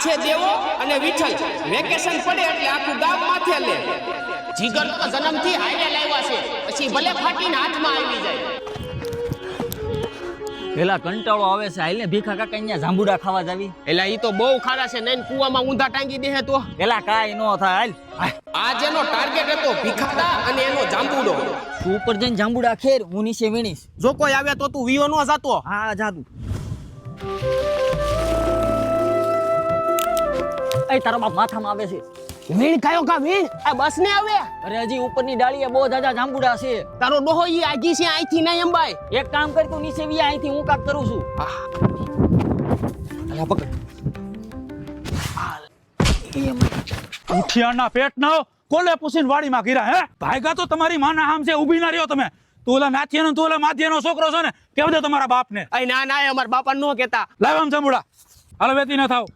છે દેવો અને વિઠ્ઠલ વેકેશન પડે એટલે આખું ગામ માથે લે જીગર તો જન્મથી હારે લાવ્યા છે પછી ભલે ફાટીને હાથમાં આવી જાય પેલા કંટાળો આવે છે હાલને ભીખા કાકા અહીંયા જાંબુડા ખાવા જાવી એલા ઈ તો બહુ ખારા છે નઈને કુવામાં ઊંધા ટાંગી દે તો પેલા કાઈ નો થાય હાલ આ જેનો ટાર્ગેટ હતો ભીખાદા અને એનો જાંબુડો તું ઉપર જઈને જાંબુડા ખેર હું નીચે વીણીશ જો કોઈ આવે તો તું વિયો નો જાતો હા જાદુ એ તારો બાપ માથામાં આવે છે વીણ કાયો કા વીણ આ બસ ને આવે અરે હજી ઉપરની ડાળીએ બહુ જાજા જાંબુડા છે તારો ડોહો ઈ આગી છે અહીંથી નહીં અંબાય એક કામ કર તું નીચે વી અહીંથી હું કાક કરું છું અલા પકડ ઉઠિયાના પેટ ના કોલે પૂછીને વાડીમાં ગીરા હે ભાઈગા તો તમારી માના આમ છે ઊભી ના રહ્યો તમે તું ઓલા નાથિયાનો તું ઓલા માથિયાનો છોકરો છો ને કેવ દે તમારા બાપને અય ના ના અમાર બાપા નો કહેતા લાવ આમ જંબુડા હાલો વેતી ન થાવ